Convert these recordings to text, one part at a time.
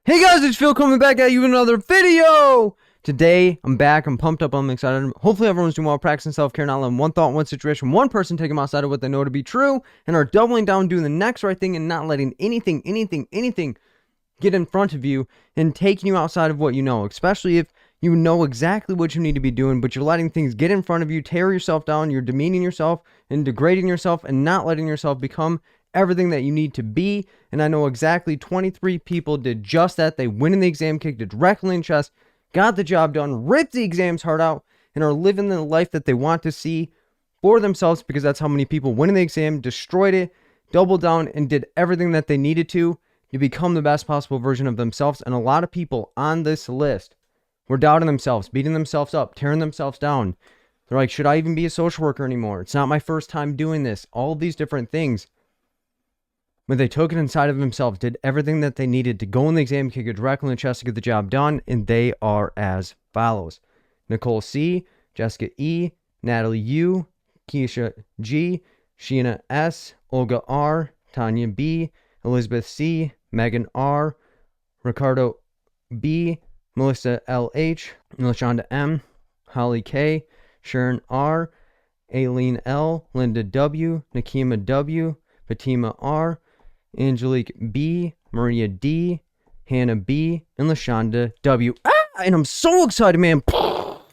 Hey guys, it's Phil coming back at you with another video! Today, I'm back, I'm pumped up, I'm excited. Hopefully everyone's doing well, practicing self-care, not letting one thought, one situation, one person take them outside of what they know to be true, and are doubling down, doing the next right thing, and not letting anything get in front of you and taking you outside of what you know, especially if you know exactly what you need to be doing, but you're letting things get in front of you, tear yourself down, you're demeaning yourself and degrading yourself and not letting yourself become everything that you need to be. And I know exactly 23 people did just that. They went in the exam, kicked it directly in the chest, got the job done, ripped the exam's heart out, and are living the life that they want to see for themselves, because that's how many people went in the exam, destroyed it, doubled down, and did everything that they needed to become the best possible version of themselves. And a lot of people on this list were doubting themselves, beating themselves up, tearing themselves down. They're like, should I even be a social worker anymore? It's not my first time doing this. All of these different things. But they took it inside of themselves, did everything that they needed to go in the exam, kick it directly in the chest to get the job done, and they are as follows: Nicole C, Jessica E, Natalie U, Keisha G, Sheena S, Olga R, Tanya B, Elizabeth C, Megan R, Ricardo B, Melissa LH, LaShonda M, Holly K, Sharon R, Aileen L, Linda W, Nakima W, Fatima R, Angelique B, Maria D, Hannah B, and LaShonda W. And I'm so excited, man,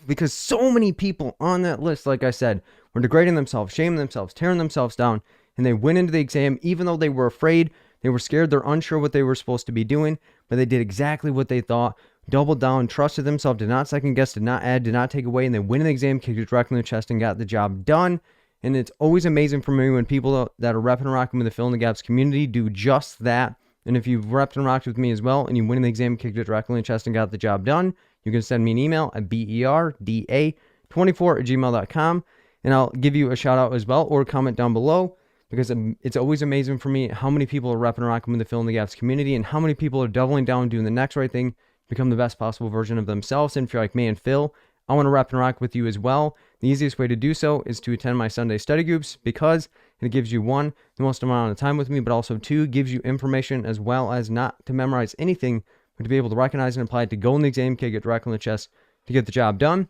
because so many people on that list, like I said, were degrading themselves, shaming themselves, tearing themselves down, and they went into the exam even though they were afraid, they were scared, they're unsure what they were supposed to be doing, but they did exactly what they thought, doubled down, trusted themselves, did not second guess, did not add, did not take away, and they went in the exam, kicked it directly in the chest, and got the job done. And it's always amazing for me when people that are repping and rocking with the Fill in the Gaps community do just that. And if you've repped and rocked with me as well, and you win in the exam, kicked it directly in the chest, and got the job done, you can send me an email at berda24@gmail.com, and I'll give you a shout out as well, or comment down below, because it's always amazing for me how many people are repping and rocking with the Fill in the Gaps community, and how many people are doubling down, doing the next right thing, become the best possible version of themselves. And if you're like, man, Phil, I want to rep and rock with you as well, the easiest way to do so is to attend my Sunday study groups, because it gives you, one, the most amount of time with me, but also two, gives you information as well as not to memorize anything, but to be able to recognize and apply it to go in the exam, kick it directly in the chest to get the job done.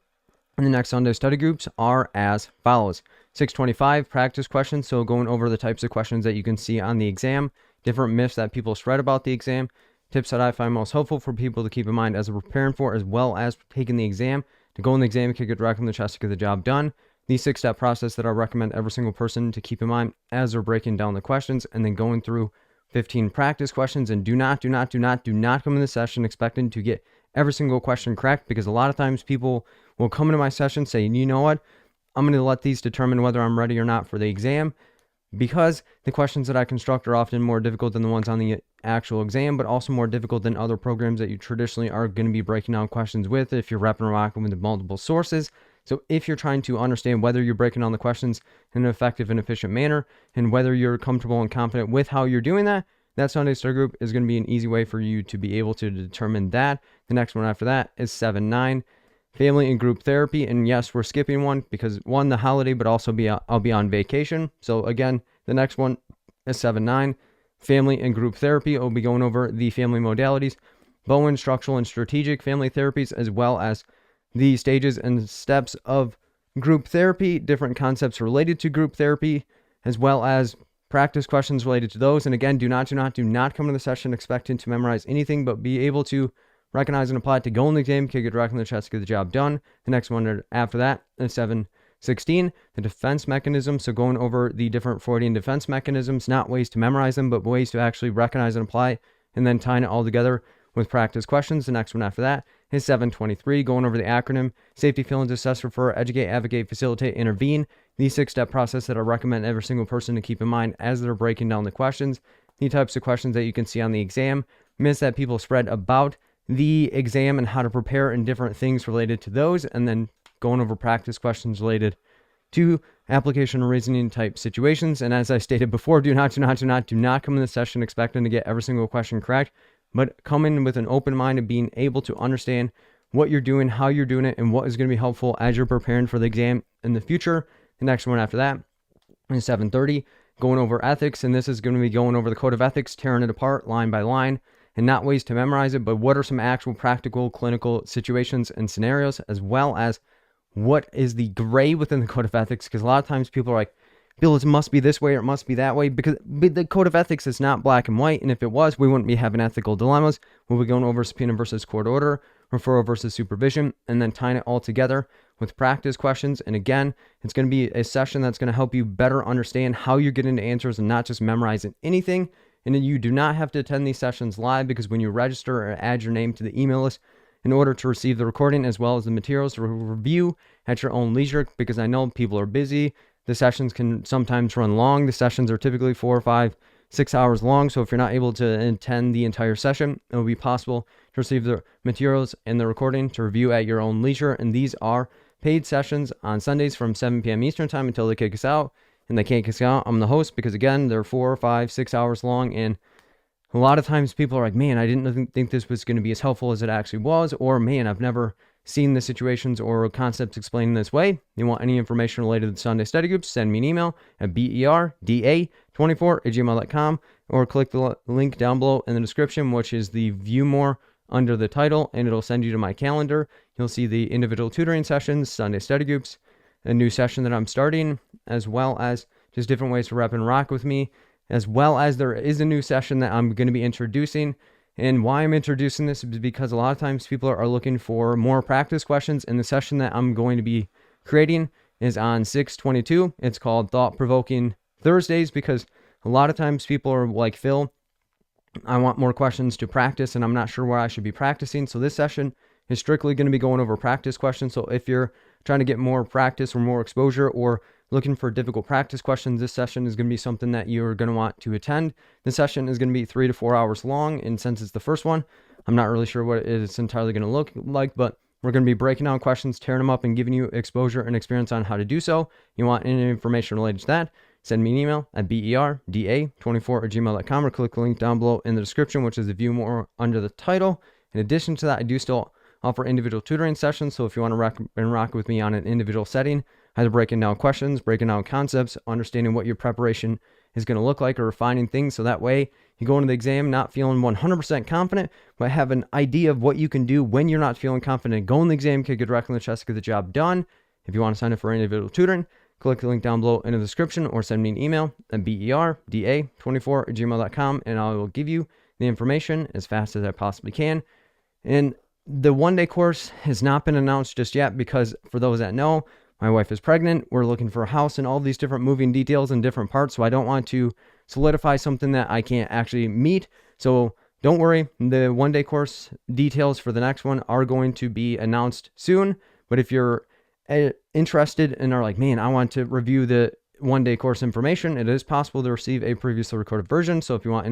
And the next Sunday study groups are as follows: 625 practice questions, so going over the types of questions that you can see on the exam, different myths that people spread about the exam, tips that I find most helpful for people to keep in mind as they're preparing for, as well as taking the exam, to go in the exam, kick it directly in the chest to get the job done. The 6-step process that I recommend every single person to keep in mind as they're breaking down the questions, and then going through 15 practice questions. And do not come in the session expecting to get every single question correct, because a lot of times people will come into my session saying, you know what, I'm going to let these determine whether I'm ready or not for the exam, because the questions that I construct are often more difficult than the ones on the actual exam, but also more difficult than other programs that you traditionally are going to be breaking down questions with if you're repping and rocking with multiple sources. So if you're trying to understand whether you're breaking down the questions in an effective and efficient manner, and whether you're comfortable and confident with how you're doing that, that Sunday study group is going to be an easy way for you to be able to determine that. The next one after that is 7-9. Family and group therapy. And yes, we're skipping one because, one, the holiday, but also I'll be on vacation. So again, the next one is 7-9. Family and group therapy. I'll be going over the family modalities, Bowen, structural, and strategic family therapies, as well as the stages and steps of group therapy, different concepts related to group therapy, as well as practice questions related to those. And again, do not come to the session expecting to memorize anything, but be able to recognize and apply it to go in the exam, kick it directly in the chest to get the job done. The next one after that is 7-16, the defense mechanism. So going over the different Freudian defense mechanisms, not ways to memorize them, but ways to actually recognize and apply, and then tying it all together with practice questions. The next one after that is 7-23, going over the acronym: safety, feelings, assess, refer, educate, advocate, facilitate, intervene. The 6-step process that I recommend every single person to keep in mind as they're breaking down the questions. The types of questions that you can see on the exam, myths that people spread about the exam and how to prepare, and different things related to those, and then going over practice questions related to application and reasoning type situations. And as I stated before, do not come in the session expecting to get every single question correct, but come in with an open mind and being able to understand what you're doing, how you're doing it, and what is going to be helpful as you're preparing for the exam in the future. The next one after that is 7:30, going over ethics, and this is going to be going over the code of ethics, tearing it apart line by line, and not ways to memorize it, but what are some actual practical clinical situations and scenarios, as well as what is the gray within the code of ethics. Because a lot of times people are like, Bill, it must be this way or it must be that way, because the code of ethics is not black and white. And if it was, we wouldn't be having ethical dilemmas. We'll be going over subpoena versus court order, referral versus supervision, and then tying it all together with practice questions. And again, it's going to be a session that's going to help you better understand how you're getting to answers and not just memorizing anything. And then you do not have to attend these sessions live, because when you register or add your name to the email list, in order to receive the recording as well as the materials to review at your own leisure, because I know people are busy. The sessions can sometimes run long. The sessions are typically 4, 5, 6 hours long. So if you're not able to attend the entire session, it will be possible to receive the materials and the recording to review at your own leisure. And these are paid sessions on Sundays from 7 p.m. Eastern time until they kick us out. And they can't kick us out. I'm the host, because again, they're 4, 5, 6 hours long. And a lot of times people are like, man, I didn't think this was going to be as helpful as it actually was. Or man, I've never seen the situations or concepts explained this way. You want any information related to the Sunday study groups, send me an email at berda24@gmail.com, or click the link down below in the description, which is the view more under the title, and it'll send you to my calendar. You'll see the individual tutoring sessions, Sunday study groups, a new session that I'm starting, as well as just different ways to rep and rock with me, as well as there is a new session that I'm going to be introducing. And why I'm introducing this is because a lot of times people are looking for more practice questions, and the session that I'm going to be creating is on 6/22. It's called Thought-Provoking Thursdays, because a lot of times people are like, Phil, I want more questions to practice and I'm not sure where I should be practicing. So this session is strictly going to be going over practice questions. So if you're trying to get more practice or more exposure, or looking for difficult practice questions, this session is going to be something that you're going to want to attend. This session is going to be 3 to 4 hours long, and since it's the first one, I'm not really sure what it's entirely going to look like, but we're going to be breaking down questions, tearing them up, and giving you exposure and experience on how to do so. You want any information related to that, send me an email at berda24@gmail.com, or click the link down below in the description, which is the view more under the title. In addition to that, I do still offer individual tutoring sessions. So if you want to rock with me on an individual setting, either breaking down questions, breaking down concepts, understanding what your preparation is going to look like, or refining things, so that way you go into the exam not feeling 100% confident, but have an idea of what you can do when you're not feeling confident. Go in the exam, kick it directly in the chest, get the job done. If you want to sign up for individual tutoring, click the link down below in the description, or send me an email at berda24@gmail.com, and I will give you the information as fast as I possibly can. And the one-day course has not been announced just yet, because for those that know, my wife is pregnant. We're looking for a house and all these different moving details and different parts. So I don't want to solidify something that I can't actually meet. So don't worry. The one-day course details for the next one are going to be announced soon. But if you're interested and are like, man, I want to review the one-day course information, it is possible to receive a previously recorded version. So if you want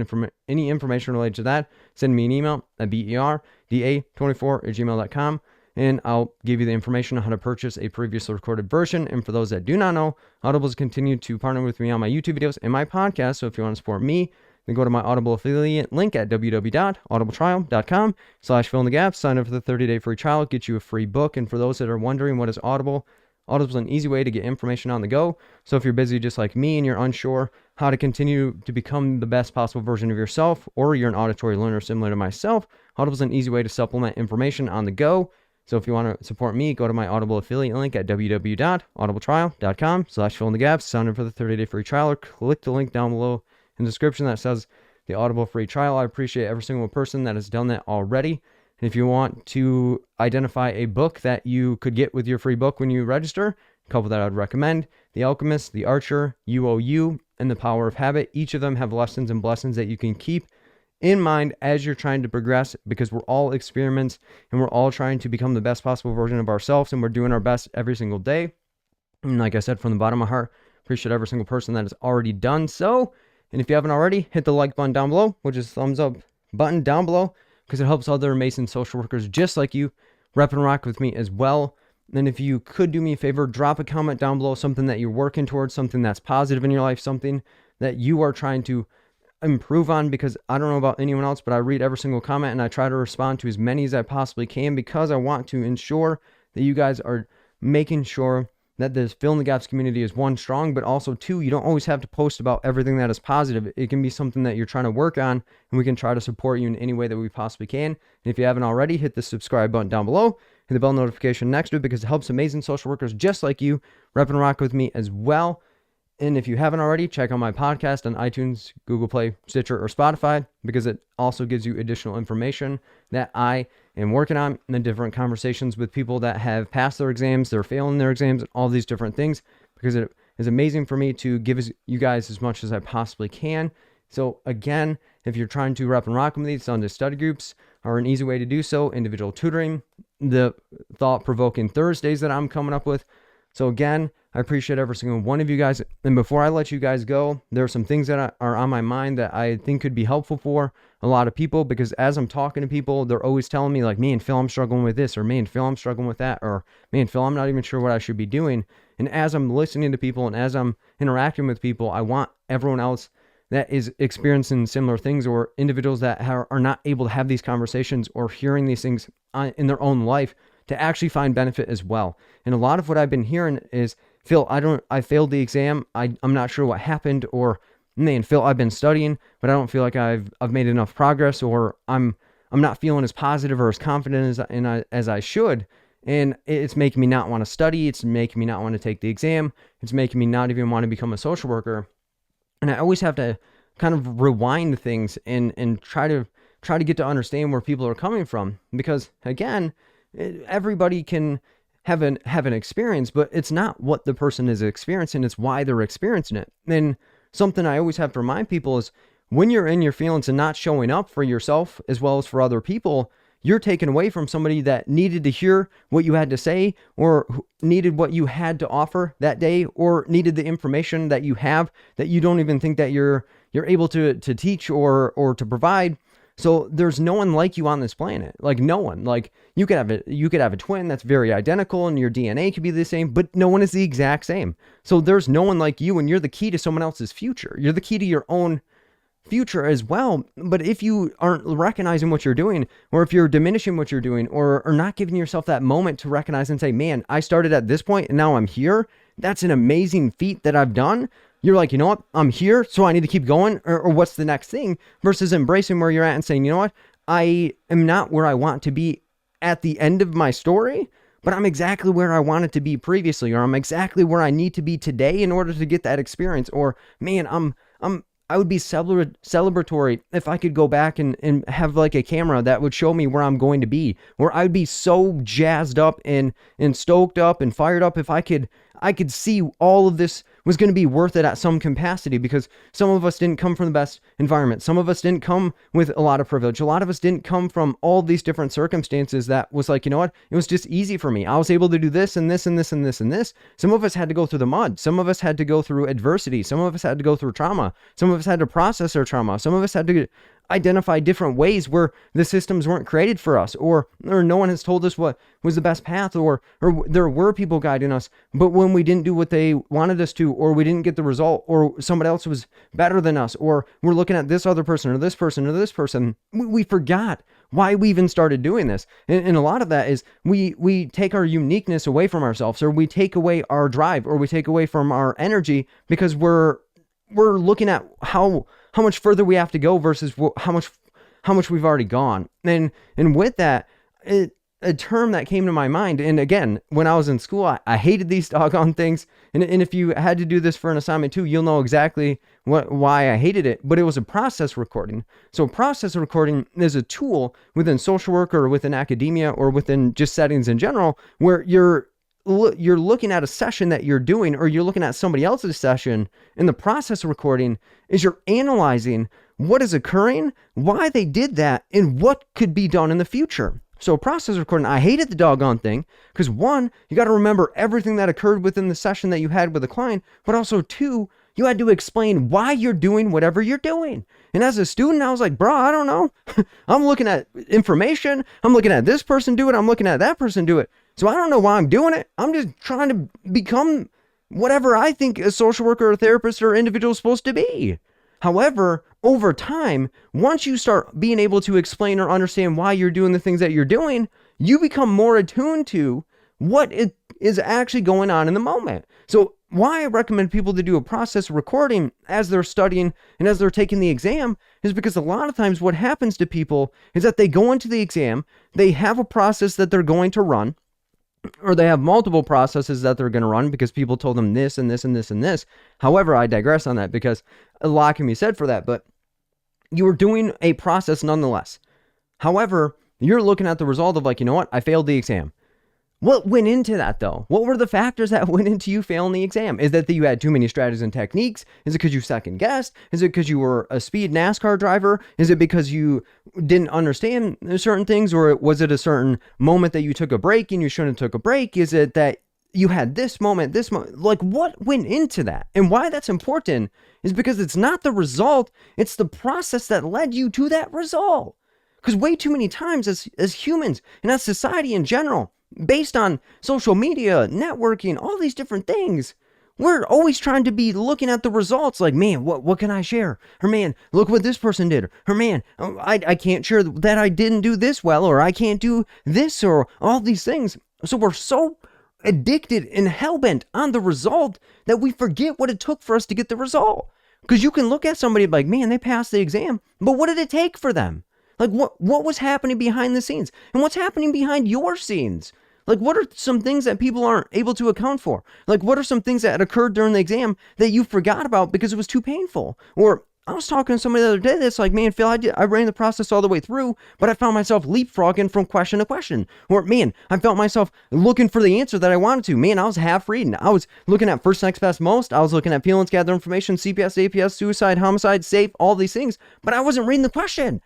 any information related to that, send me an email at berda24@gmail.com, and I'll give you the information on how to purchase a previously recorded version. And for those that do not know, Audible has continued to partner with me on my YouTube videos and my podcast. So if you want to support me, then go to my Audible affiliate link at www.audibletrial.com/fill-in-the-gaps. Sign up for the 30-day free trial, get you a free book. And for those that are wondering what is Audible, Audible is an easy way to get information on the go. So if you're busy just like me and you're unsure how to continue to become the best possible version of yourself, or you're an auditory learner similar to myself, Audible is an easy way to supplement information on the go. So if you want to support me, go to my Audible affiliate link at www.audibletrial.com/fill-in-the-gaps. Sign up for the 30-day free trial, or click the link down below in the description that says the Audible free trial. I appreciate every single person that has done that already. And if you want to identify a book that you could get with your free book when you register, a couple that I'd recommend: The Alchemist, The Archer, UOU, and The Power of Habit. Each of them have lessons and blessings that you can keep in mind as you're trying to progress, because we're all experiments and we're all trying to become the best possible version of ourselves, and we're doing our best every single day. And like I said, from the bottom of my heart, appreciate every single person that has already done so. And if you haven't already, hit the like button down below, which is thumbs up button down below, because it helps other amazing social workers just like you rep and rock with me as well. And if you could do me a favor, drop a comment down below, something that you're working towards, something that's positive in your life, something that you are trying to improve on, because I don't know about anyone else, but I read every single comment and I try to respond to as many as I possibly can, because I want to ensure that you guys are making sure that this fill in the gaps community is one, strong, but also two, you don't always have to post about everything that is positive. It can be something that you're trying to work on, and we can try to support you in any way that we possibly can. And if you haven't already, hit the subscribe button down below, hit the bell notification next to it, because it helps amazing social workers just like you rep and rock with me as well. And if you haven't already, check out my podcast on iTunes, Google Play, Stitcher, or Spotify, because it also gives you additional information that I am working on, and the different conversations with people that have passed their exams, they're failing their exams, and all these different things, because it is amazing for me to give you guys as much as I possibly can. So again, if you're trying to rep and rock with me, Sunday study groups are an easy way to do so. Individual tutoring, the thought-provoking Thursdays that I'm coming up with. So again, I appreciate every single one of you guys. And before I let you guys go, there are some things that are on my mind that I think could be helpful for a lot of people, because as I'm talking to people, they're always telling me like, man, Phil, I'm struggling with this, or man, Phil, I'm struggling with that, or man, Phil, I'm not even sure what I should be doing. And as I'm listening to people and as I'm interacting with people, I want everyone else that is experiencing similar things, or individuals that are not able to have these conversations or hearing these things in their own life, to actually find benefit as well. And a lot of what I've been hearing is, Phil, I failed the exam. I'm not sure what happened, or man, Phil, I've been studying, but I don't feel like I've made enough progress, or I'm not feeling as positive or as confident as I should. And it's making me not want to study. It's making me not want to take the exam. It's making me not even want to become a social worker. And I always have to kind of rewind things and try to get to understand where people are coming from, because again, everybody can have an experience, but it's not what the person is experiencing, it's why they're experiencing it. And something I always have to remind people is, when you're in your feelings and not showing up for yourself as well as for other people, you're taken away from somebody that needed to hear what you had to say, or needed what you had to offer that day, or needed the information that you have that you don't even think that you're able to teach or to provide. So there's no one like you on this planet, like no one. Like you could have a twin that's very identical and your DNA could be the same, but no one is the exact same. So there's no one like you, and you're the key to someone else's future. You're the key to your own future as well. But if you aren't recognizing what you're doing, or if you're diminishing what you're doing, or not giving yourself that moment to recognize and say, man, I started at this point and now I'm here. That's an amazing feat that I've done. You're like, you know what, I'm here, so I need to keep going, or what's the next thing, versus embracing where you're at and saying, you know what, I am not where I want to be at the end of my story, but I'm exactly where I wanted to be previously, or I'm exactly where I need to be today in order to get that experience. Or man, I would be celebratory if I could go back and have like a camera that would show me where I'm going to be, or I'd be so jazzed up and stoked up and fired up if I could see all of this was going to be worth it at some capacity, because some of us didn't come from the best environment. Some of us didn't come with a lot of privilege. A lot of us didn't come from all these different circumstances that was like, you know what, it was just easy for me. I was able to do this and this and this and this and this. Some of us had to go through the mud. Some of us had to go through adversity. Some of us had to go through trauma. Some of us had to process our trauma. Some of us had to identify different ways where the systems weren't created for us, or no one has told us what was the best path, or there were people guiding us, but when we didn't do what they wanted us to, or we didn't get the result, or somebody else was better than us, or we're looking at this other person or this person or this person, we forgot why we even started doing this. And a lot of that is we take our uniqueness away from ourselves, or we take away our drive, or we take away from our energy, because we're looking at how much further we have to go versus how much we've already gone. And with that, a term that came to my mind, and again, when I was in school, I hated these doggone things. And if you had to do this for an assignment too, you'll know exactly why I hated it. But it was a process recording. So process recording is a tool within social work, or within academia, or within just settings in general, where you're looking at a session that you're doing, or you're looking at somebody else's session, and the process recording is you're analyzing what is occurring, why they did that, and what could be done in the future. So process recording, I hated the doggone thing, because one, you got to remember everything that occurred within the session that you had with the client, but also two, you had to explain why you're doing whatever you're doing. And as a student, I was like, bro, I don't know. I'm looking at information. I'm looking at this person do it. I'm looking at that person do it. So I don't know why I'm doing it. I'm just trying to become whatever I think a social worker or a therapist or individual is supposed to be. However, over time, once you start being able to explain or understand why you're doing the things that you're doing, you become more attuned to what is actually going on in the moment. So why I recommend people to do a process recording as they're studying and as they're taking the exam is because a lot of times what happens to people is that they go into the exam, they have a process that they're going to run, or they have multiple processes that they're going to run because people told them this and this and this and this. However, I digress on that because a lot can be said for that, but you are doing a process nonetheless. However, you're looking at the result of like, you know what? I failed the exam. What went into that though? What were the factors that went into you failing the exam? Is that you had too many strategies and techniques? Is it because you second guessed? Is it because you were a speed NASCAR driver? Is it because you didn't understand certain things? Or was it a certain moment that you took a break and you shouldn't have took a break? Is it that you had this moment? Like what went into that? And why that's important is because it's not the result, it's the process that led you to that result. Because way too many times as humans and as society in general, based on social media, networking, all these different things, we're always trying to be looking at the results like, man, what can I share? Or man, look what this person did. Or man, I can't share that I didn't do this well, or I can't do this, or all these things. So we're so addicted and hellbent on the result that we forget what it took for us to get the result. Because you can look at somebody like, man, they passed the exam, but what did it take for them? Like what was happening behind the scenes? And what's happening behind your scenes? Like what are some things that people aren't able to account for? Like what are some things that occurred during the exam that you forgot about because it was too painful? Or I was talking to somebody the other day that's like, man, Phil, I ran the process all the way through, but I found myself leapfrogging from question to question. Or man, I felt myself looking for the answer that I wanted to. Man, I was half reading. I was looking at first, next, best, most. I was looking at feelings, gather information, CPS, APS, suicide, homicide, safe, all these things, but I wasn't reading the question.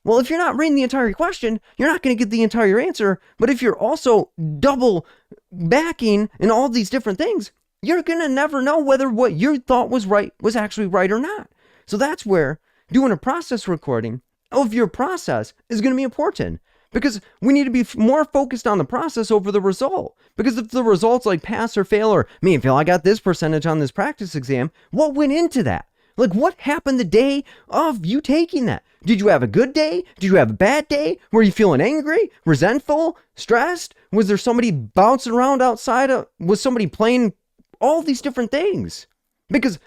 Well, if you're not reading the entire question, you're not going to get the entire answer. But if you're also double backing and all these different things, you're going to never know whether what you thought was right was actually right or not. So that's where doing a process recording of your process is going to be important, because we need to be more focused on the process over the result. Because if the result's like pass or fail, or man, Phil, I got this percentage on this practice exam, what went into that? Like what happened the day of you taking that? Did you have a good day? Did you have a bad day? Were you feeling angry, resentful, stressed? Was there somebody bouncing around outside? Was somebody playing? All these different things. Because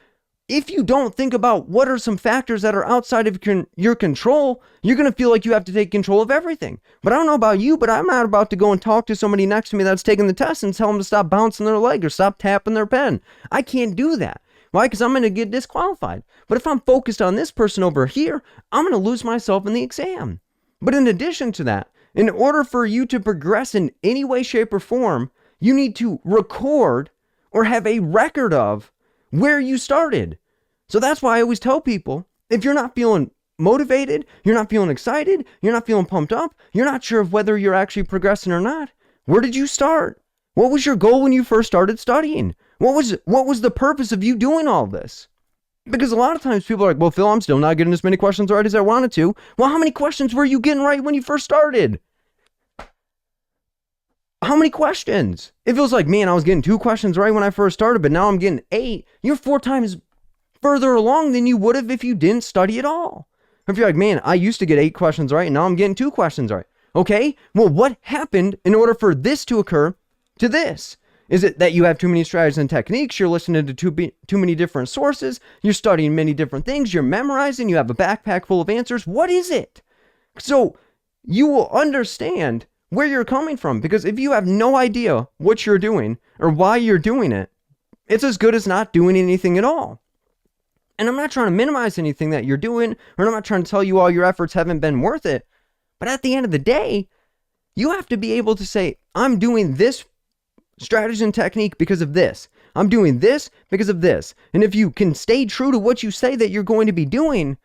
if you don't think about what are some factors that are outside of your control, you're going to feel like you have to take control of everything. But I don't know about you, but I'm not about to go and talk to somebody next to me that's taking the test and tell them to stop bouncing their leg or stop tapping their pen. I can't do that. Why? Because I'm going to get disqualified. But if I'm focused on this person over here, I'm going to lose myself in the exam. But in addition to that, in order for you to progress in any way, shape, or form, you need to record or have a record of where you started. So that's why I always tell people, if you're not feeling motivated, you're not feeling excited, you're not feeling pumped up, you're not sure of whether you're actually progressing or not, where did you start? What was your goal when you first started studying? What was the purpose of you doing all this? Because a lot of times people are like, well, Phil, I'm still not getting as many questions right as I wanted to. Well, how many questions were you getting right when you first started? How many questions? If it was like, man, I was getting 2 questions right when I first started, but now I'm getting 8, you're 4 times further along than you would have if you didn't study at all. If you're like, man, I used to get 8 questions right, and now I'm getting 2 questions right. Okay, well, what happened in order for this to occur to this? Is it that you have too many strategies and techniques? You're listening to too many different sources. You're studying many different things. You're memorizing. You have a backpack full of answers. What is it? So you will understand where you're coming from. Because if you have no idea what you're doing or why you're doing it, it's as good as not doing anything at all. And I'm not trying to minimize anything that you're doing, or I'm not trying to tell you all your efforts haven't been worth it. But at the end of the day, you have to be able to say, I'm doing this strategy and technique because of this. I'm doing this because of this. And if you can stay true to what you say that you're going to be doing,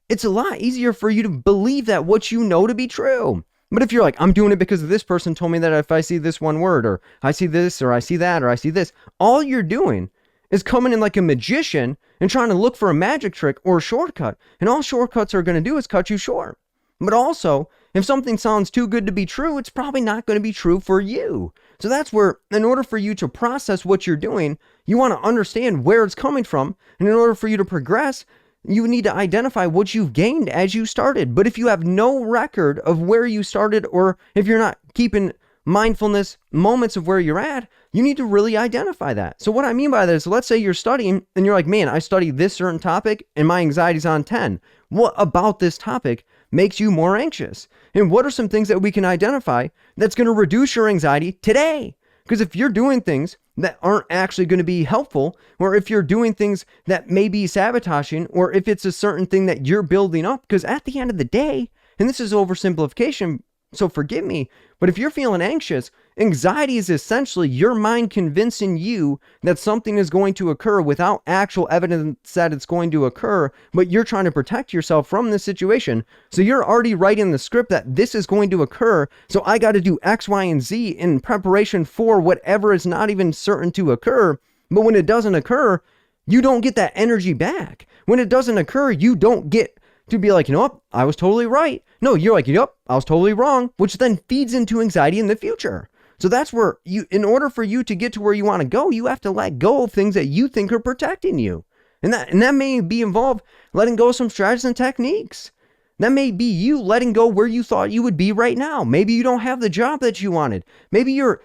it's a lot easier for you to believe that what you know to be true. But if you're like, I'm doing it because this person told me that if I see this one word, or I see this, or I see that, or I see this, all you're doing is coming in like a magician and trying to look for a magic trick or a shortcut. And all shortcuts are going to do is cut you short. But also, if something sounds too good to be true, it's probably not going to be true for you. So that's where, in order for you to process what you're doing, you want to understand where it's coming from. And in order for you to progress, you need to identify what you've gained as you started. But if you have no record of where you started, or if you're not keeping mindfulness, moments of where you're at, you need to really identify that. So what I mean by that is, let's say you're studying and you're like, man, I study this certain topic and my anxiety's on 10. What about this topic makes you more anxious? And what are some things that we can identify that's going to reduce your anxiety today? Because if you're doing things that aren't actually going to be helpful, or if you're doing things that may be sabotaging, or if it's a certain thing that you're building up, because at the end of the day, and this is oversimplification, so forgive me, but if you're feeling anxious, anxiety is essentially your mind convincing you that something is going to occur without actual evidence that it's going to occur, but you're trying to protect yourself from this situation. So you're already writing the script that this is going to occur, so I got to do X, Y, and Z in preparation for whatever is not even certain to occur. But when it doesn't occur, you don't get that energy back. When it doesn't occur, you don't get to be like, you know what, I was totally right. No, you're like, yep, I was totally wrong, which then feeds into anxiety in the future. So that's where in order for you to get to where you want to go, you have to let go of things that you think are protecting you. And that may be involved letting go of some strategies and techniques. That may be you letting go where you thought you would be right now. Maybe you don't have the job that you wanted. Maybe you're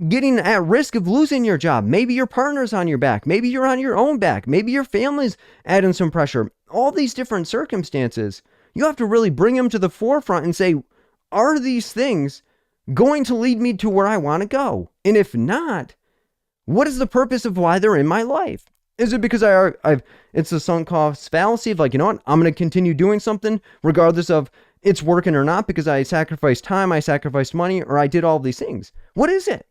getting at risk of losing your job. Maybe your partner's on your back. Maybe you're on your own back. Maybe your family's adding some pressure. All these different circumstances, you have to really bring them to the forefront and say, are these things going to lead me to where I want to go? And if not, what is the purpose of why they're in my life? Is it because it's a sunk cost fallacy of like, you know what, I'm going to continue doing something regardless of it's working or not because I sacrificed time, I sacrificed money, or I did all these things? What is it?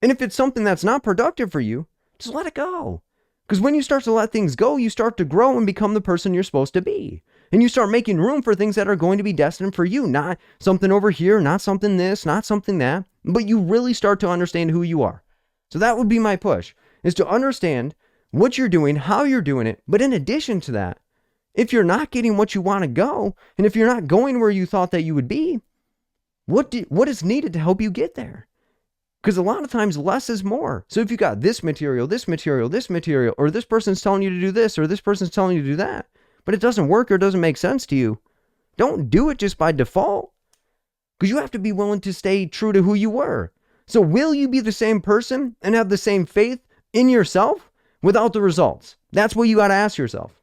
And if it's something that's not productive for you, just let it go. Because when you start to let things go, you start to grow and become the person you're supposed to be. And you start making room for things that are going to be destined for you. Not something over here, not something this, not something that. But you really start to understand who you are. So that would be my push, is to understand what you're doing, how you're doing it. But in addition to that, if you're not getting what you want to go, and if you're not going where you thought that you would be, what is needed to help you get there? Because a lot of times less is more. So if you got this material, or this person's telling you to do this, or this person's telling you to do that, but it doesn't work or doesn't make sense to you, don't do it just by default. Because you have to be willing to stay true to who you were. So will you be the same person and have the same faith in yourself without the results? That's what you got to ask yourself.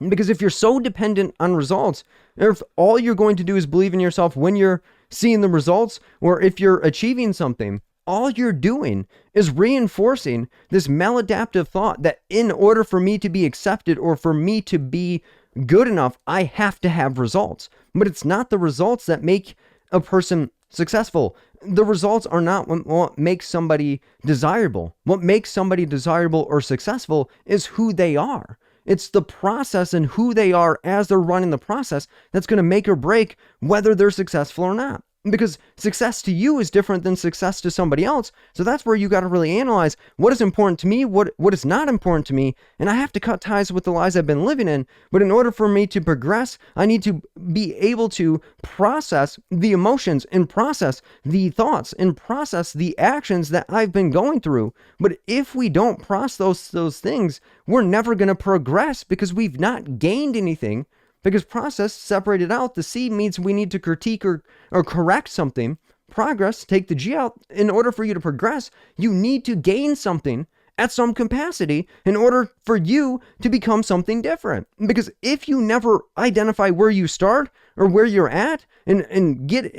Because if you're so dependent on results, or if all you're going to do is believe in yourself when you're seeing the results, or if you're achieving something, all you're doing is reinforcing this maladaptive thought that in order for me to be accepted or for me to be good enough, I have to have results. But it's not the results that make a person successful. The results are not what makes somebody desirable. What makes somebody desirable or successful is who they are. It's the process and who they are as they're running the process that's going to make or break whether they're successful or not. Because success to you is different than success to somebody else. So that's where you got to really analyze what is important to me, what is not important to me. And I have to cut ties with the lies I've been living in. But in order for me to progress, I need to be able to process the emotions and process the thoughts and process the actions that I've been going through. But if we don't process those things, we're never going to progress because we've not gained anything. Because process separated out, the C means we need to critique or correct something. Progress, take the G out. In order for you to progress, you need to gain something at some capacity in order for you to become something different. Because if you never identify where you start or where you're at and get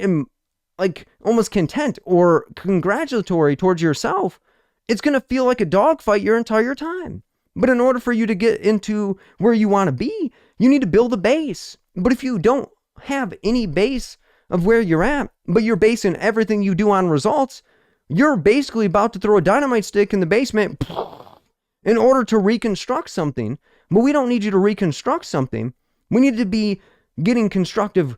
like almost content or congratulatory towards yourself, it's going to feel like a dogfight your entire time. But in order for you to get into where you want to be, you need to build a base. But if you don't have any base of where you're at, but you're basing everything you do on results, you're basically about to throw a dynamite stick in the basement in order to reconstruct something. But we don't need you to reconstruct something. We need to be getting constructive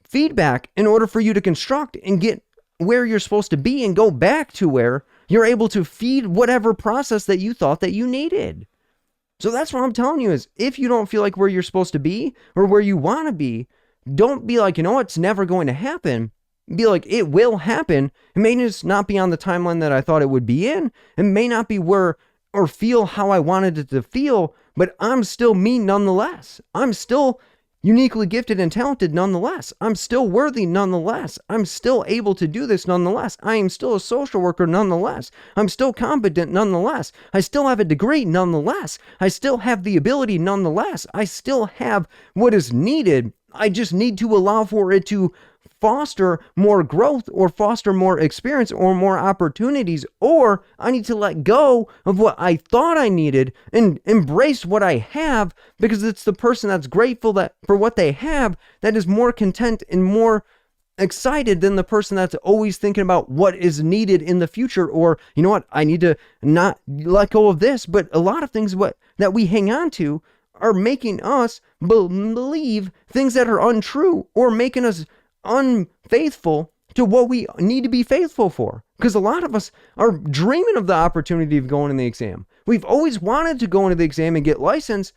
feedback in order for you to construct and get where you're supposed to be and go back to where you're able to feed whatever process that you thought that you needed. So that's what I'm telling you is if you don't feel like where you're supposed to be or where you want to be, don't be like, you know what, it's never going to happen. Be like, it will happen. It may just not be on the timeline that I thought it would be in. It may not be where or feel how I wanted it to feel, but I'm still me nonetheless. I'm still uniquely gifted and talented nonetheless. I'm still worthy nonetheless. I'm still able to do this nonetheless. I am still a social worker nonetheless. I'm still competent nonetheless. I still have a degree nonetheless. I still have the ability nonetheless. I still have what is needed. I just need to allow for it to foster more growth or foster more experience or more opportunities, or I need to let go of what I thought I needed and embrace what I have, because it's the person that's grateful that for what they have that is more content and more excited than the person that's always thinking about what is needed in the future, or you know what, I need to not let go of this. But a lot of things that we hang on to are making us believe things that are untrue, or making us unfaithful to what we need to be faithful for. Because a lot of us are dreaming of the opportunity of going in the exam. We've always wanted to go into the exam and get licensed,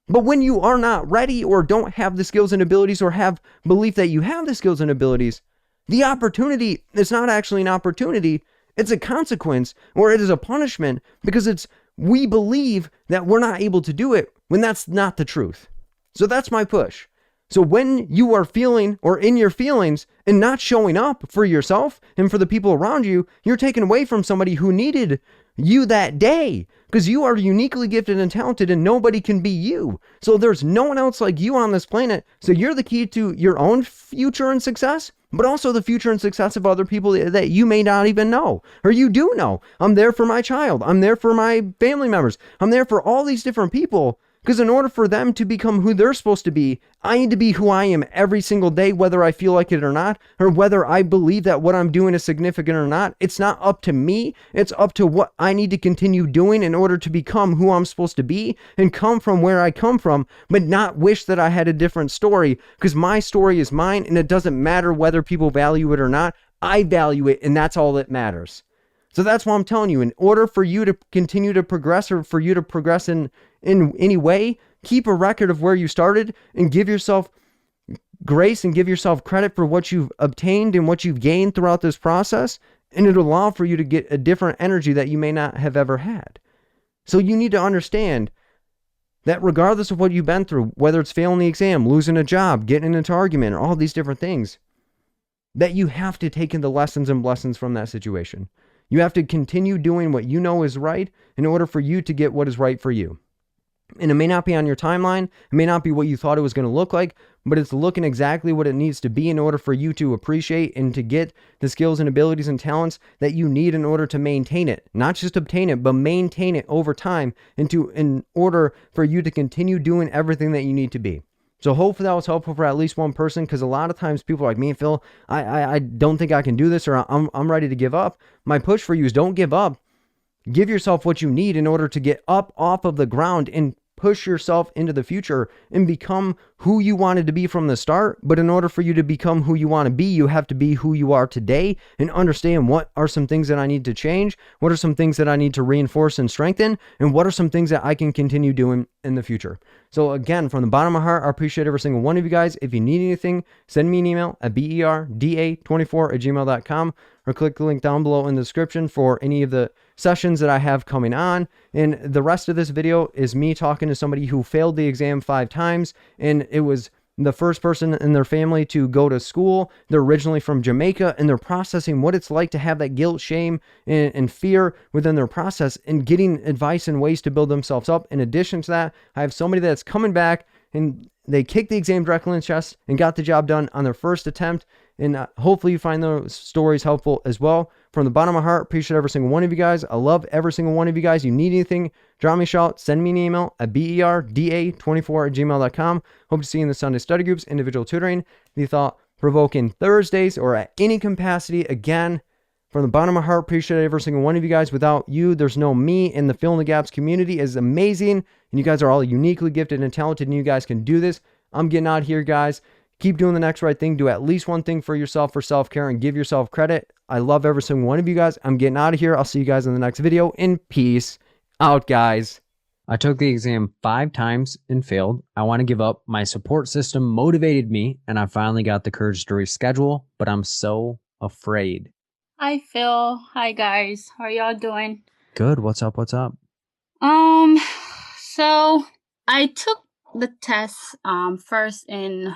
but when you are not ready or don't have the skills and abilities or have belief that you have the skills and abilities, the opportunity is not actually an opportunity. It's a consequence, or it is a punishment, because we believe that we're not able to do it when that's not the truth. So that's my push. So when you are feeling or in your feelings and not showing up for yourself and for the people around you, you're taken away from somebody who needed you that day, because you are uniquely gifted and talented and nobody can be you. So there's no one else like you on this planet. So you're the key to your own future and success, but also the future and success of other people that you may not even know, or you do know. I'm there for my child. I'm there for my family members. I'm there for all these different people. Because in order for them to become who they're supposed to be, I need to be who I am every single day, whether I feel like it or not, or whether I believe that what I'm doing is significant or not. It's not up to me. It's up to what I need to continue doing in order to become who I'm supposed to be and come from where I come from, but not wish that I had a different story, because my story is mine and it doesn't matter whether people value it or not. I value it, and that's all that matters. So that's why I'm telling you, in order for you to continue to progress, or for you to progress in any way, keep a record of where you started and give yourself grace and give yourself credit for what you've obtained and what you've gained throughout this process. And it'll allow for you to get a different energy that you may not have ever had. So you need to understand that regardless of what you've been through, whether it's failing the exam, losing a job, getting into an argument, or all these different things, that you have to take in the lessons and blessings from that situation. You have to continue doing what you know is right in order for you to get what is right for you. And it may not be on your timeline, it may not be what you thought it was going to look like, but it's looking exactly what it needs to be in order for you to appreciate and to get the skills and abilities and talents that you need in order to maintain it. Not just obtain it, but maintain it over time in order for you to continue doing everything that you need to be. So hopefully that was helpful for at least one person, because a lot of times people are like, me and Phil, I don't think I can do this, or I'm ready to give up. My push for you is don't give up. Give yourself what you need in order to get up off of the ground and push yourself into the future and become who you wanted to be from the start. But in order for you to become who you want to be, you have to be who you are today and understand what are some things that I need to change, what are some things that I need to reinforce and strengthen, and what are some things that I can continue doing in the future. So again, from the bottom of my heart, I appreciate every single one of you guys. If you need anything, send me an email at berda24@gmail.com, or click the link down below in the description for any of the sessions that I have coming on. And the rest of this video is me talking to somebody who failed the exam 5 times, and it was the first person in their family to go to school. They're originally from Jamaica, and they're processing what it's like to have that guilt, shame, and fear within their process, and getting advice and ways to build themselves up. In addition to that, I have somebody that's coming back, and they kicked the exam directly in the chest and got the job done on their first attempt. And hopefully you find those stories helpful as well. From the bottom of my heart, appreciate every single one of you guys. I love every single one of you guys. You need anything, drop me a shout, send me an email at berda24@gmail.com. Hope to see you in the Sunday study groups, individual tutoring, the thought-provoking Thursdays, or at any capacity. Again, from the bottom of my heart, appreciate every single one of you guys. Without you, there's no me. And the Fill in the Gaps community is amazing. And you guys are all uniquely gifted and talented, and you guys can do this. I'm getting out of here, guys. Keep doing the next right thing. Do at least one thing for yourself for self-care, and give yourself credit. I love every single one of you guys. I'm getting out of here. I'll see you guys in the next video. In peace out, guys. I took the exam 5 times and failed. I want to give up. My support system motivated me, and I finally got the courage to reschedule, but I'm so afraid. Hi, Phil. Hi, guys. How are y'all doing? Good. What's up? What's up? So I took the test first in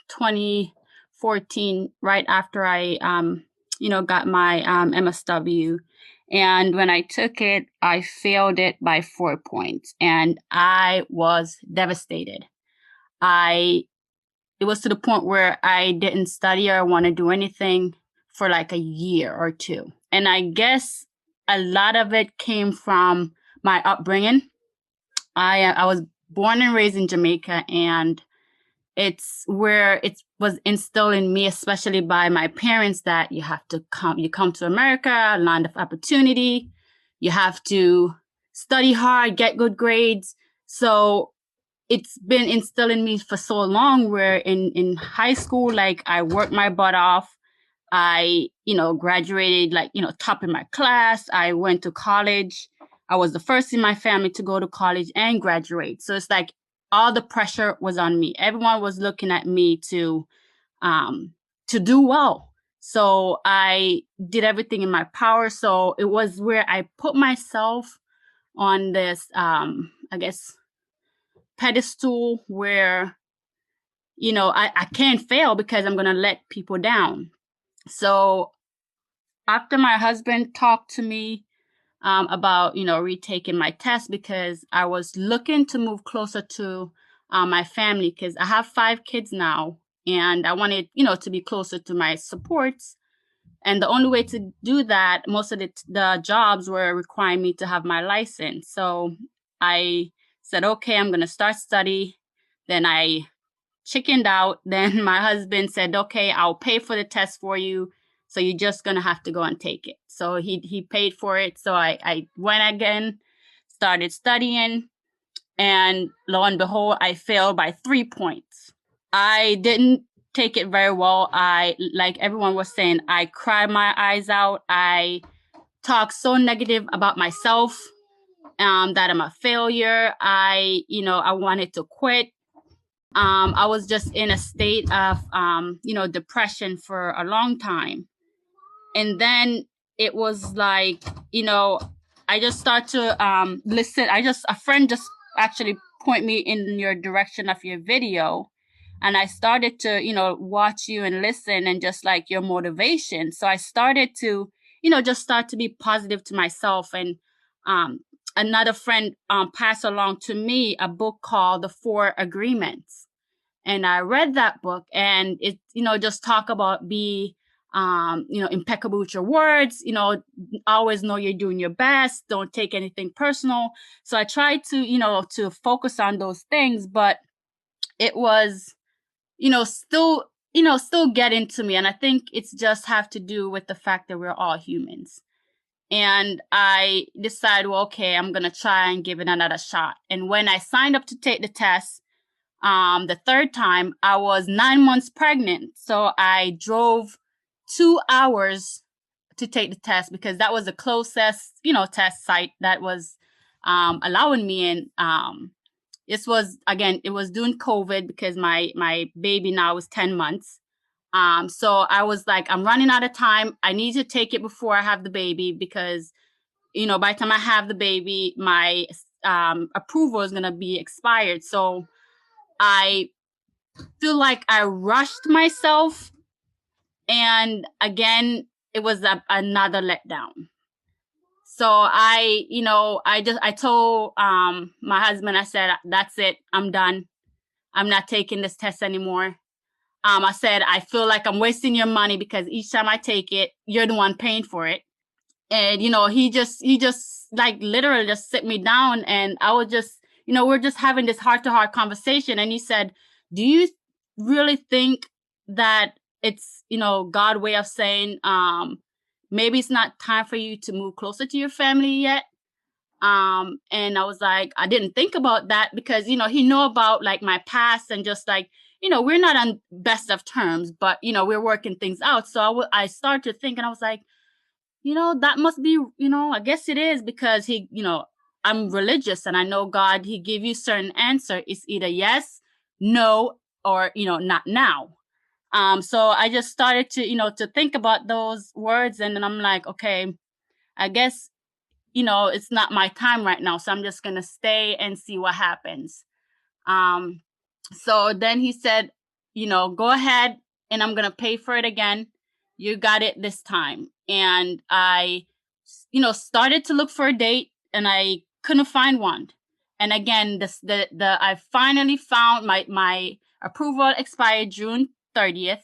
2014, right after I got my MSW. And when I took it, I failed it by 4 points, and I was devastated. I It was to the point where I didn't study or want to do anything for like a year or two. And I guess a lot of it came from my upbringing. I was born and raised in Jamaica, and it's where it was instilled in me, especially by my parents, that you come to America, land of opportunity, you have to study hard, get good grades. So it's been instilled in me for so long, where in high school, like, I worked my butt off. I, graduated, like, top in my class. I went to college. I was the first in my family to go to college and graduate. So it's like all the pressure was on me. Everyone was looking at me to do well. So I did everything in my power. So it was where I put myself on this, I guess, pedestal where, I can't fail because I'm going to let people down. So after my husband talked to me about, retaking my test, because I was looking to move closer to my family, because I have 5 kids now, and I wanted, to be closer to my supports. And the only way to do that, most of the jobs were requiring me to have my license. So I said, okay, I'm going to start study. Then I chickened out. Then my husband said, okay, I'll pay for the test for you. So you're just going to have to go and take it. So he paid for it. So I went again, started studying. And lo and behold, I failed by 3 points. I didn't take it very well. Like everyone was saying, I cried my eyes out. I talked so negative about myself, that I'm a failure. I wanted to quit. I was just in a state of, depression for a long time. And then it was like, I just start to listen. A friend just actually point me in your direction of your video. And I started to, watch you and listen, and just like your motivation. So I started to, just start to be positive to myself. And um, another friend passed along to me a book called The Four Agreements. And I read that book, and it, just talk about be, impeccable with your words, always know you're doing your best. Don't take anything personal. So I tried to, to focus on those things, but it was, still getting to me. And I think it's just have to do with the fact that we're all humans. And I decided, well, okay, I'm going to try and give it another shot. And when I signed up to take the test, the third time, I was 9 months pregnant. So I drove 2 hours to take the test, because that was the closest, test site that was allowing me in. This was, again, it was during COVID, because my baby now is 10 months. So I was like, I'm running out of time. I need to take it before I have the baby, because, by the time I have the baby, my approval is going to be expired. So I feel like I rushed myself. And again, it was another letdown. So I told my husband, I said, that's it. I'm done. I'm not taking this test anymore. I said, I feel like I'm wasting your money, because each time I take it, you're the one paying for it. And, he just like literally just sit me down, and I was just, we're just having this heart to heart conversation. And he said, do you really think that it's, God way of saying, maybe it's not time for you to move closer to your family yet? And I was like, I didn't think about that, because, he know about like my past, and just like, we're not on best of terms, but, we're working things out. So I started to think, and I was like, that must be, I guess it is, because I'm religious, and I know God, he give you certain answer. It's either yes, no, or, not now. So I just started to, to think about those words, and then I'm like, okay, I guess, it's not my time right now. So I'm just going to stay and see what happens. So then he said, go ahead and I'm going to pay for it again. You got it this time. And I, started to look for a date and I couldn't find one. And again, I finally found my approval expired June 30th.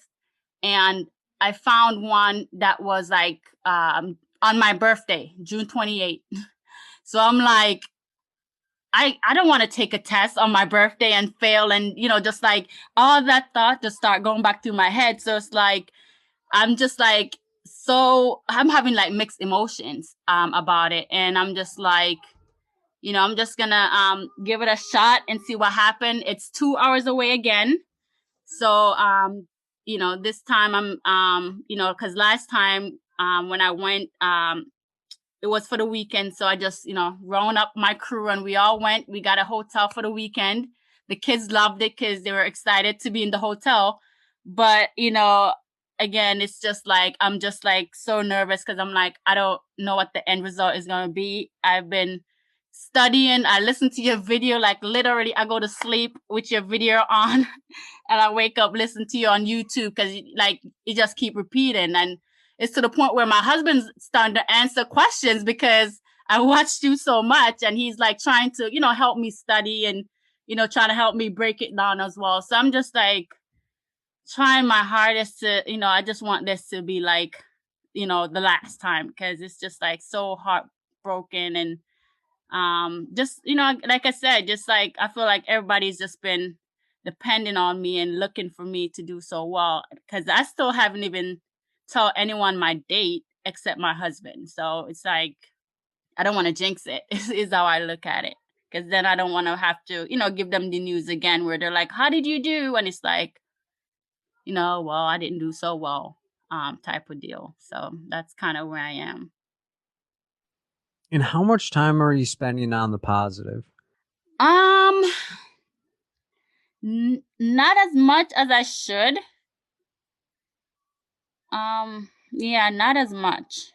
And I found one that was like, on my birthday, June 28th. So I'm like, I don't want to take a test on my birthday and fail, and just like all that thought just start going back through my head. So it's like I'm just like, so I'm having like mixed emotions about it, and I'm just like, I'm just gonna give it a shot and see what happened. It's 2 hours away again. So this time I'm because last time when I went it was for the weekend. So I just, round up my crew and we all went. We got a hotel for the weekend. The kids loved it because they were excited to be in the hotel. But, again, it's just like, I'm just like so nervous because I'm like, I don't know what the end result is going to be. I've been studying. I listen to your video, like literally I go to sleep with your video on and I wake up, listen to you on YouTube because like you just keep repeating. And it's to the point where my husband's starting to answer questions because I watched you so much and he's like trying to, help me study and, trying to help me break it down as well. So I'm just like trying my hardest to, I just want this to be like, the last time because it's just like so heartbroken and just, like I said, just like I feel like everybody's just been depending on me and looking for me to do so well because I still haven't even tell anyone my date except my husband. So it's like I don't want to jinx it is how I look at it because then I don't want to have to give them the news again where they're like, how did you do? And it's like, well, I didn't do so well type of deal. So that's kind of where I am. And how much time are you spending on the positive? um Not as much as I should. Yeah, not as much.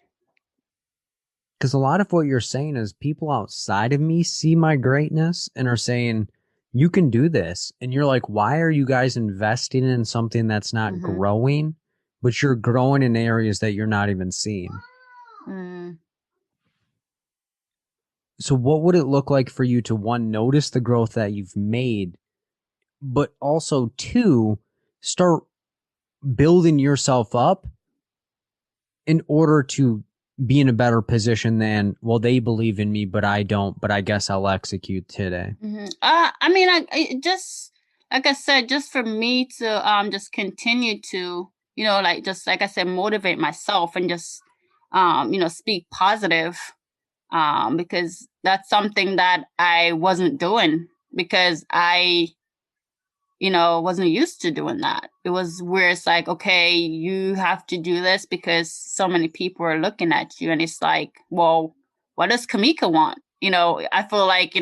Because a lot of what you're saying is people outside of me see my greatness and are saying, you can do this. And you're like, why are you guys investing in something that's not growing, but you're growing in areas that you're not even seeing? So what would it look like for you to, one, notice the growth that you've made, but also two, start building yourself up in order to be in a better position than, well, they believe in me, but I don't, but I guess I'll execute today. I mean, I just, like I said, just for me to just continue to, like, just like I said, motivate myself and just, speak positive, because that's something that I wasn't doing because I wasn't used to doing that. It was where it's like, okay, you have to do this because so many people are looking at you. And it's like, well, what does Kamika want? I feel like,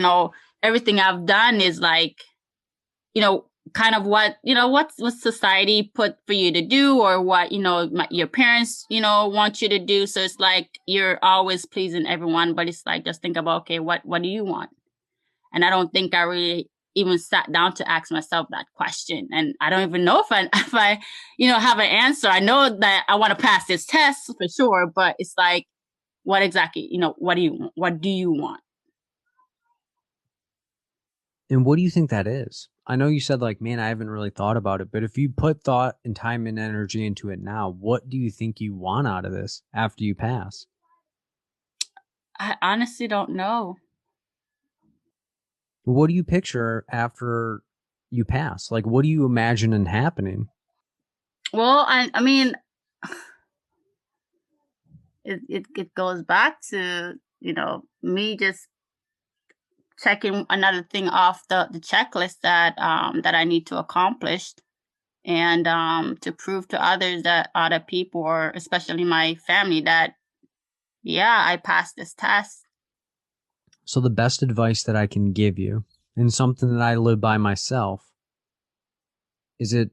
everything I've done is like, kind of what society put for you to do or what, your parents, want you to do. So it's like, you're always pleasing everyone, but it's like, just think about, okay, what do you want? And I don't think I really even sat down to ask myself that question. And I don't even know if I have an answer. I know that I want to pass this test for sure, but it's like, what exactly, what do you want? And what do you think that is? I know you said like, man, I haven't really thought about it, but if you put thought and time and energy into it now, what do you think you want out of this after you pass? I honestly don't know. What do you picture after you pass? Like, what do you imagine happening? Well, I mean, it goes back to, me just checking another thing off the checklist that I need to accomplish and to prove to others, that other people or especially my family, that yeah, I passed this test. So the best advice that I can give you, and something that I live by myself, is it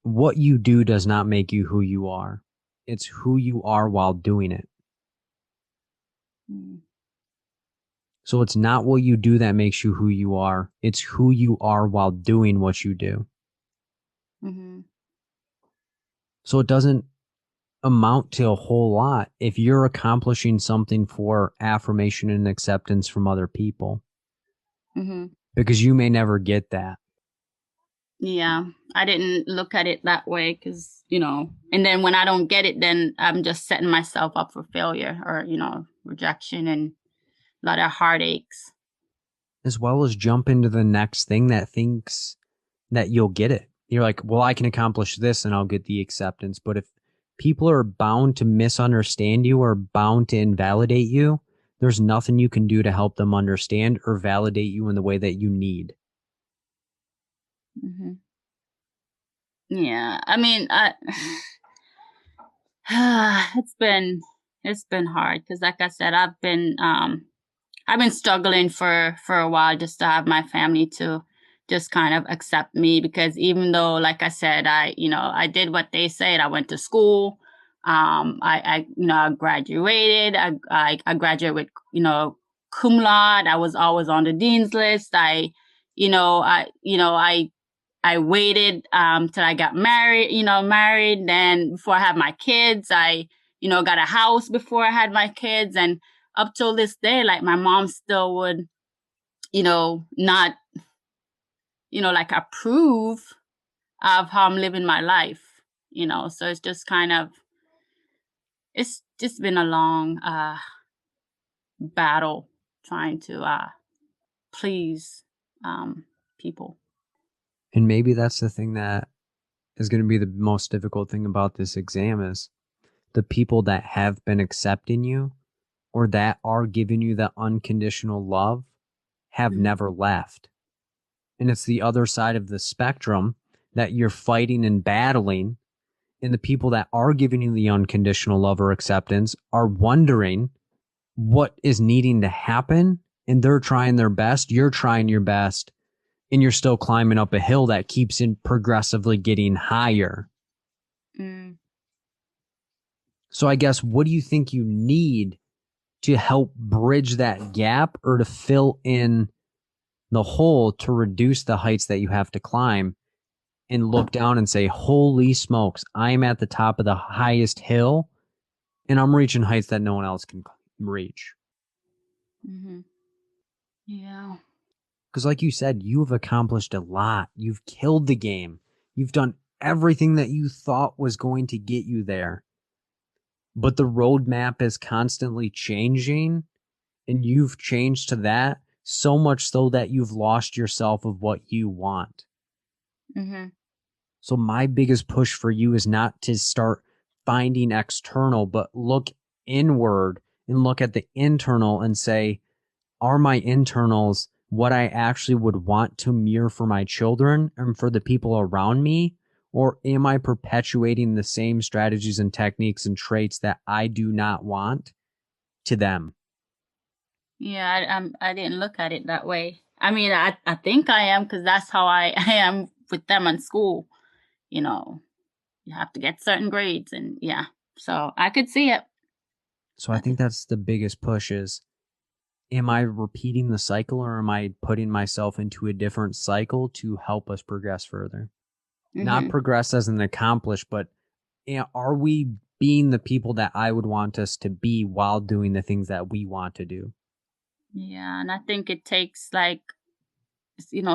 what you do does not make you who you are. It's who you are while doing it. So it's not what you do that makes you who you are. It's who you are while doing what you do. Mm-hmm. So it doesn't amount to a whole lot if you're accomplishing something for affirmation and acceptance from other people, Mm-hmm. because you may never get that. Yeah, I didn't look at it that way because, and then when I don't get it, then I'm just setting myself up for failure or, rejection and a lot of heartaches. As well as jump into the next thing that thinks that you'll get it. You're like, well, I can accomplish this and I'll get the acceptance. But if people are bound to misunderstand you or bound to invalidate you, there's nothing you can do to help them understand or validate you in the way that you need. Mm-hmm. Yeah, I mean, it's been hard because, like I said, I've been struggling for a while just to have my family to just kind of accept me, because even though, like I said, I did what they said. I went to school. I graduated. I graduated with, cum laude. I was always on the dean's list. I waited till I got married. Then before I had my kids, I got a house before I had my kids, and up till this day, like my mom still would, not, like approve of how I'm living my life, So it's just it's just been a long battle trying to please people. And maybe that's the thing that is going to be the most difficult thing about this exam is the people that have been accepting you or that are giving you the unconditional love have Mm-hmm. never left. And it's the other side of the spectrum that you're fighting and battling. And the people that are giving you the unconditional love or acceptance are wondering what is needing to happen. And they're trying their best. You're trying your best. And you're still climbing up a hill that keeps in progressively getting higher. Mm. So I guess, what do you think you need to help bridge that gap or to fill in the hole to reduce the heights that you have to climb and look down and say, holy smokes, I'm at the top of the highest hill and I'm reaching heights that no one else can reach? Mm-hmm. Yeah. Because like you said, you've accomplished a lot. You've killed the game. You've done everything that you thought was going to get you there. But the roadmap is constantly changing, and you've changed to that so much so that you've lost yourself of what you want. Mm-hmm. So my biggest push for you is not to start finding external, but look inward and look at the internal and say, are my internals what I actually would want to mirror for my children and for the people around me? Or am I perpetuating the same strategies and techniques and traits that I do not want to them? Yeah, I didn't look at it that way. I mean, I think I am, because that's how I am with them in school. You have to get certain grades, and yeah, so I could see it. So I think that's the biggest push is, am I repeating the cycle or am I putting myself into a different cycle to help us progress further? Not Mm-hmm. progress as an accomplished, but are we being the people that I would want us to be while doing the things that we want to do? Yeah, and I think it takes like,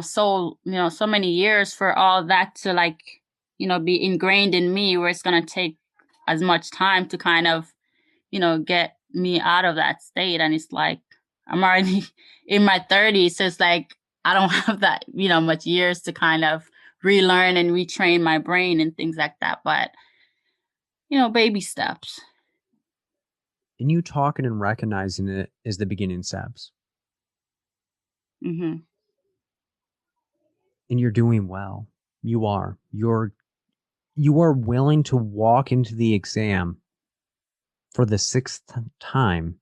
so many years for all that to be ingrained in me, where it's gonna take as much time to kind of, get me out of that state. And it's like I'm already in my 30s, so it's like I don't have that, much years to kind of relearn and retrain my brain and things like that. But baby steps. And you talking and recognizing it is the beginning steps. Mm-hmm. And you're doing well. You are. You are willing to walk into the exam for the 6th time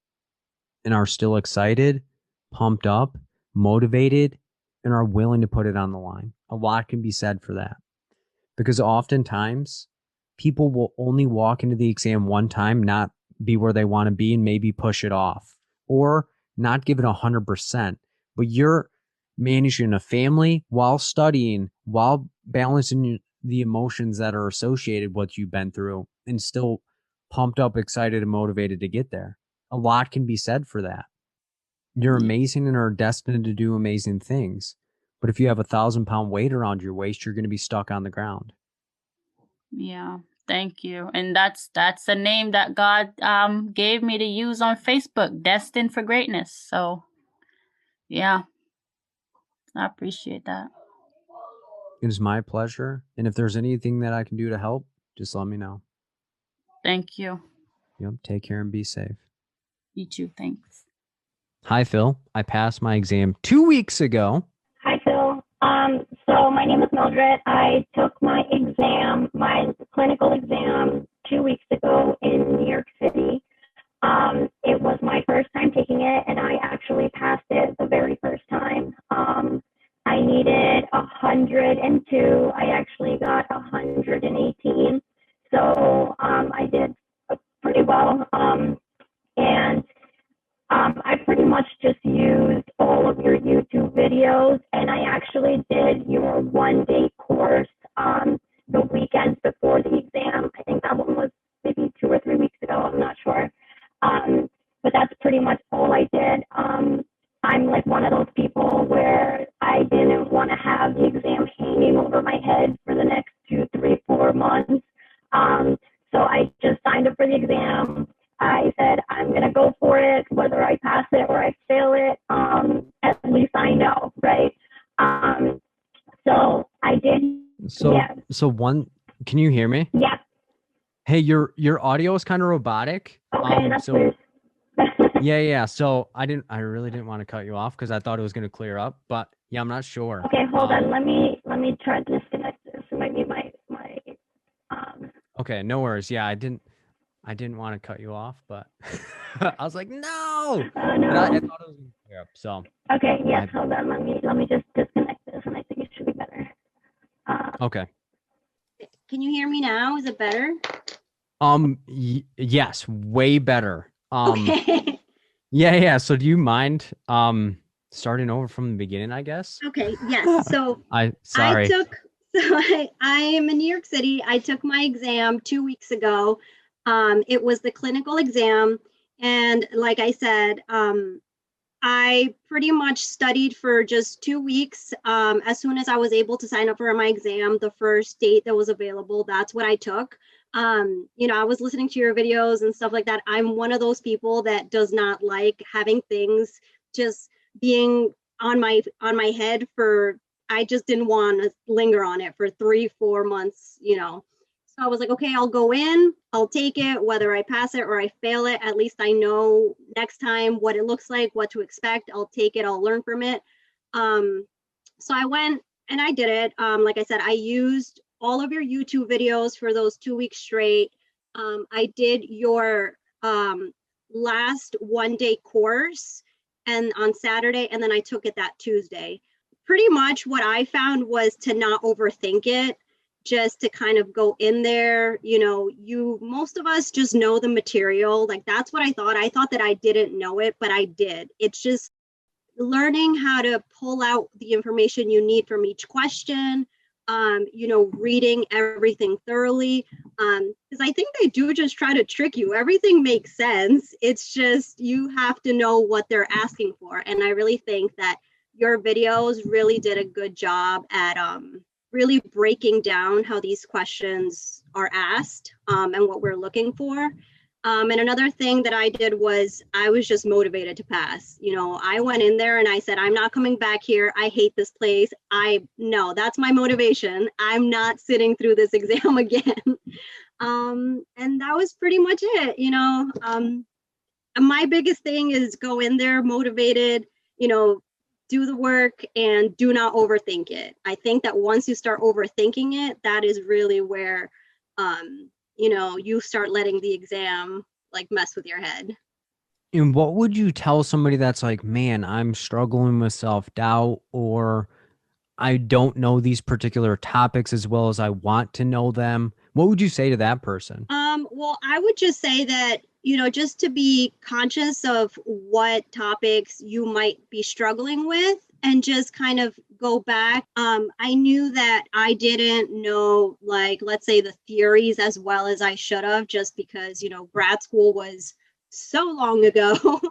and are still excited, pumped up, motivated, and are willing to put it on the line. A lot can be said for that. Because oftentimes people will only walk into the exam one time, not be where they want to be, and maybe push it off, or not give it 100%, but you're managing a family while studying, while balancing the emotions that are associated with what you've been through, and still pumped up, excited, and motivated to get there. A lot can be said for that. You're amazing and are destined to do amazing things. But if you have a 1,000-pound weight around your waist, you're going to be stuck on the ground. Yeah. Thank you. And that's a name that God gave me to use on Facebook, Destined for Greatness. So yeah, I appreciate that. It is my pleasure. And if there's anything that I can do to help, just let me know. Thank you. Yep. Take care and be safe. You too. Thanks. Hi, Phil. I passed my exam 2 weeks ago. Hi, Phil. So my name is Mildred. I took my exam, my clinical exam, 2 weeks ago in New York City. It was my first time taking it, and I actually passed it the very first time. I needed 102. I actually got 118. So I did pretty well. And I pretty much just used all of your YouTube videos, and I actually did your one-day course the weekend before the exam. I think that one was maybe 2 or 3 weeks ago. I'm not sure. But that's pretty much all I did. I'm like one of those people where I didn't want to have the exam hanging over my head for the next 2, 3, 4 months. So I just signed up for the exam. I said, I'm going to go for it, whether I pass it or I fail it. At least I know, right? So I did. Can you hear me? Yeah. Hey, your audio is kind of robotic. Okay, that's weird. Yeah. So I really didn't want to cut you off because I thought it was going to clear up, but yeah, I'm not sure. Okay, hold on. Let me try to disconnect this. It might be my Okay, no worries. Yeah, I didn't want to cut you off, but I was like, no. no. But I thought it was going to clear up. So okay, yes, hold on. Let me just disconnect this, and I think it should be better. Okay. Can you hear me now? Is it better? Yes, way better. Okay. Yeah. So do you mind starting over from the beginning, I guess? Okay, yes. So I am in New York City. I took my exam 2 weeks ago. It was the clinical exam. And like I said, I pretty much studied for just 2 weeks. As soon as I was able to sign up for my exam, the first date that was available, that's what I took. I was listening to your videos and stuff like that. I'm one of those people that does not like having things just being on my head I just didn't want to linger on it for 3-4 months, So I was like, okay, I'll go in, I'll take it, whether I pass it or I fail it, at least I know next time what it looks like, what to expect. I'll take it, I'll learn from it. So I went and I did it. Like I said, I used all of your YouTube videos for those 2 weeks straight. I did your last one-day course and on Saturday, and then I took it that Tuesday. Pretty much what I found was to not overthink it, just to kind of go in there. Most of us just know the material. Like that's what I thought. I thought that I didn't know it, but I did. It's just learning how to pull out the information you need from each question, reading everything thoroughly. Because I think they do just try to trick you. Everything makes sense. It's just you have to know what they're asking for. And I really think that your videos really did a good job at really breaking down how these questions are asked and what we're looking for. And another thing that I did was I was just motivated to pass. I went in there and I said, I'm not coming back here. I hate this place. No, that's my motivation. I'm not sitting through this exam again. And that was pretty much it. My biggest thing is go in there motivated, do the work and do not overthink it. I think that once you start overthinking it, that is really where, you start letting the exam like mess with your head. And what would you tell somebody that's like, man, I'm struggling with self-doubt, or I don't know these particular topics as well as I want to know them? What would you say to that person? Well, I would just say that just to be conscious of what topics you might be struggling with and just kind of go back. I knew that I didn't know, like, let's say the theories as well as I should have, just because, grad school was so long ago.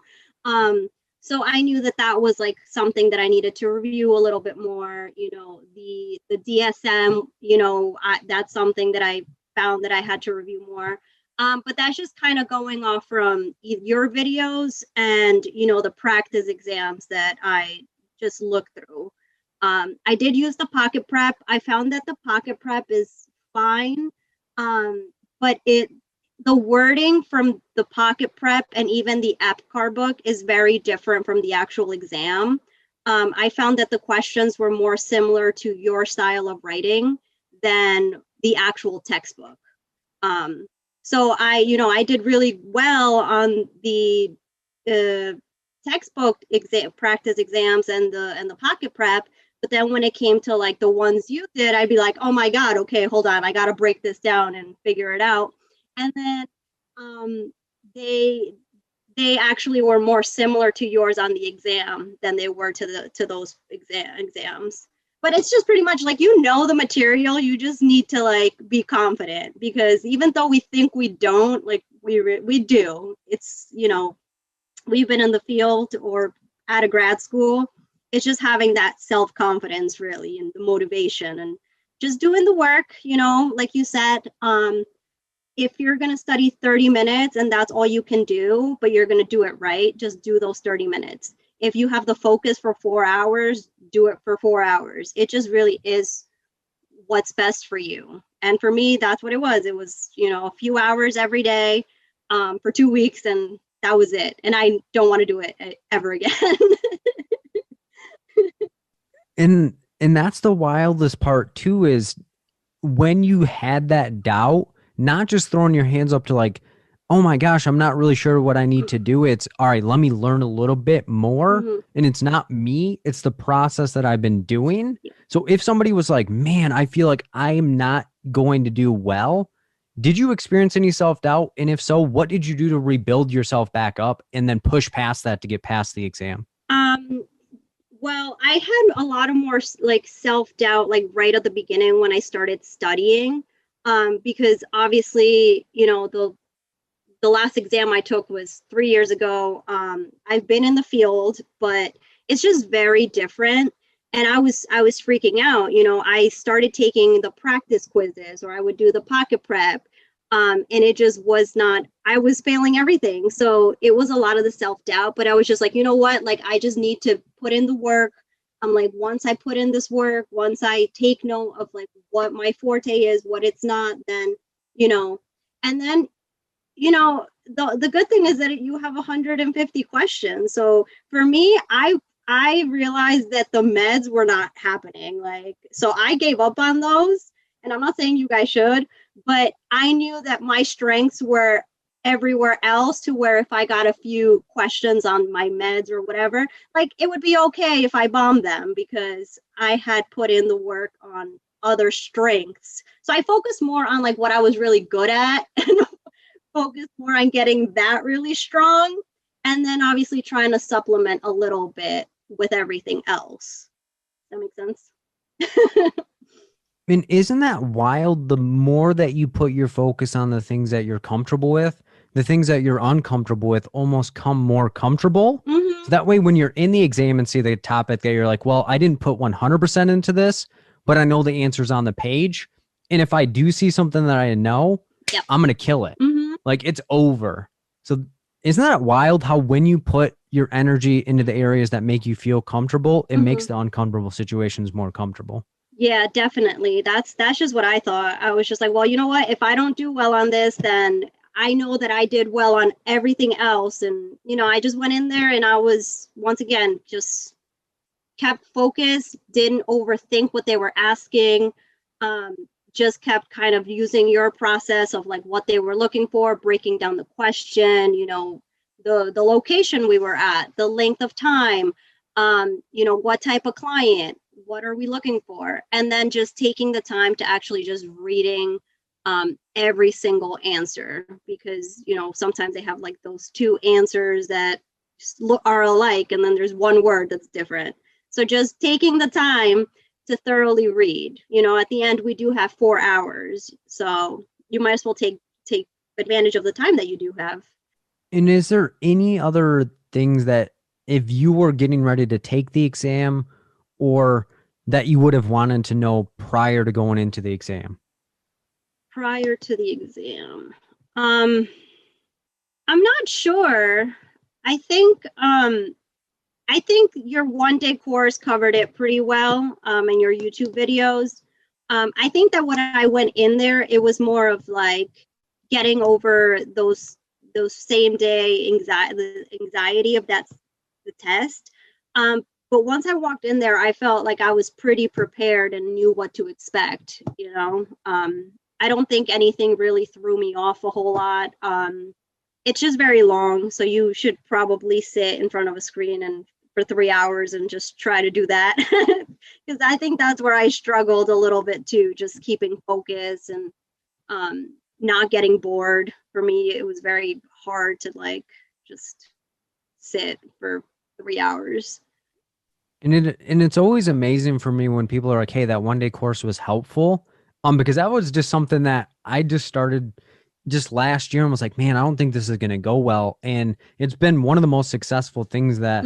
So I knew that that was like something that I needed to review a little bit more, the DSM, that's something that I found that I had to review more. But that's just kind of going off from your videos and, the practice exams that I just looked through. I did use the pocket prep. I found that the pocket prep is fine, but the wording from the pocket prep and even the APCAR book is very different from the actual exam. I found that the questions were more similar to your style of writing than the actual textbook. So I did really well on the textbook exam, practice exams and the pocket prep. But then when it came to like the ones you did, I'd be like, oh my God, okay, hold on. I got to break this down and figure it out. And then they actually were more similar to yours on the exam than they were to those exams. But it's just pretty much like, the material, you just need to like be confident, because even though we think we don't, like we do. It's, we've been in the field or at a grad school. It's just having that self-confidence really, and the motivation and just doing the work, like you said, if you're going to study 30 minutes and that's all you can do, but you're going to do it right, just do those 30 minutes. If you have the focus for 4 hours, do it for 4 hours. It just really is what's best for you. And for me, that's what it was. It was, a few hours every day for 2 weeks, and that was it. And I don't want to do it ever again. And that's the wildest part too, is when you had that doubt, not just throwing your hands up to like, oh my gosh, I'm not really sure what I need to do. It's all right, let me learn a little bit more. Mm-hmm. And it's not me, it's the process that I've been doing. Yeah. So if somebody was like, man, I feel like I'm not going to do well, did you experience any self-doubt? And if so, what did you do to rebuild yourself back up and then push past that to get past the exam? Well, I had a lot of more like self-doubt, like right at the beginning when I started studying, because obviously, the last exam I took was 3 years ago. I've been in the field, but it's just very different. And I was freaking out. I started taking the practice quizzes, or I would do the pocket prep. And it just was not, I was failing everything. So it was a lot of the self-doubt, but I was just like, you know what, like, I just need to put in the work. I'm like, once I put in this work, once I take note of like what my forte is, what it's not, then, and then, the good thing is that you have 150 questions. So for me, I realized that the meds were not happening. Like, so I gave up on those, and I'm not saying you guys should, but I knew that my strengths were everywhere else, to where if I got a few questions on my meds or whatever, like, it would be okay if I bombed them, because I had put in the work on other strengths. So I focused more on like what I was really good at and focused more on getting that really strong. And then obviously trying to supplement a little bit with everything else. Does that make sense? I mean, isn't that wild? The more that you put your focus on the things that you're comfortable with, the things that you're uncomfortable with almost come more comfortable. Mm-hmm. So that way, when you're in the exam and see the topic that you're like, well, I didn't put 100% into this, but I know the answer's on the page. And if I do see something that I know, yep, I'm going to kill it. Mm-hmm. Like, it's over. So isn't that wild how when you put your energy into the areas that make you feel comfortable, it mm-hmm. makes the uncomfortable situations more comfortable? Yeah, definitely. That's just what I thought. I was just like, well, you know what? If I don't do well on this, then I know that I did well on everything else. And, I just went in there and I was, once again, just kept focused, didn't overthink what they were asking, just kept kind of using your process of like what they were looking for, breaking down the question, the location we were at, the length of time, what type of client, what are we looking for? And then just taking the time to actually just reading every single answer, because, you know, sometimes they have like those two answers that are alike, and then there's one word that's different. So just taking the time to thoroughly read. You know, at the end, we do have 4 hours. So you might as well take advantage of the time that you do have. And is there any other things that if you were getting ready to take the exam or that you would have wanted to know prior to going into the exam? Prior to the exam, I'm not sure. I think your 1-day course covered it pretty well in your YouTube videos. I think that when I went in there, it was more of like getting over those same day anxiety of the test. But once I walked in there, I felt like I was pretty prepared and knew what to expect, you know. I don't think anything really threw me off a whole lot. It's just very long, so you should probably sit in front of a screen and for 3 hours and just try to do that. Because I think that's where I struggled a little bit too, just keeping focus and not getting bored. For me, it was very hard to like just sit for 3 hours. And it's always amazing for me when people are like, hey, that 1-day course was helpful. Because that was just something that I just started just last year and was like, man, I don't think this is going to go well. And it's been one of the most successful things that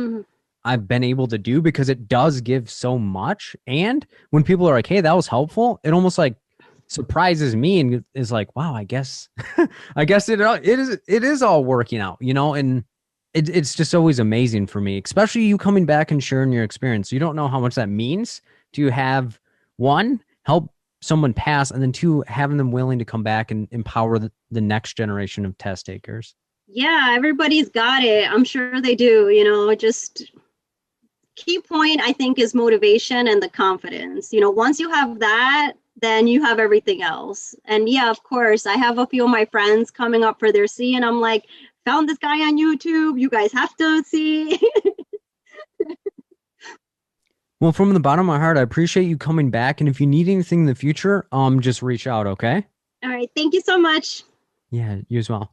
I've been able to do because it does give so much. And when people are like, hey, that was helpful, it almost like surprises me and is like, wow, I guess it is all working out, you know. And it's just always amazing for me, especially you coming back and sharing your experience. You don't know how much that means to have, one, help someone pass, and then 2, having them willing to come back and empower the next generation of test takers. Yeah, everybody's got it. I'm sure they do. You know, just key point, I think, is motivation and the confidence. You know, once you have that, then you have everything else. And yeah, of course, I have a few of my friends coming up for their C, and I'm like, found this guy on YouTube. You guys have to see. Well, from the bottom of my heart, I appreciate you coming back. And if you need anything in the future, just reach out, okay? All right. Thank you so much. Yeah, you as well.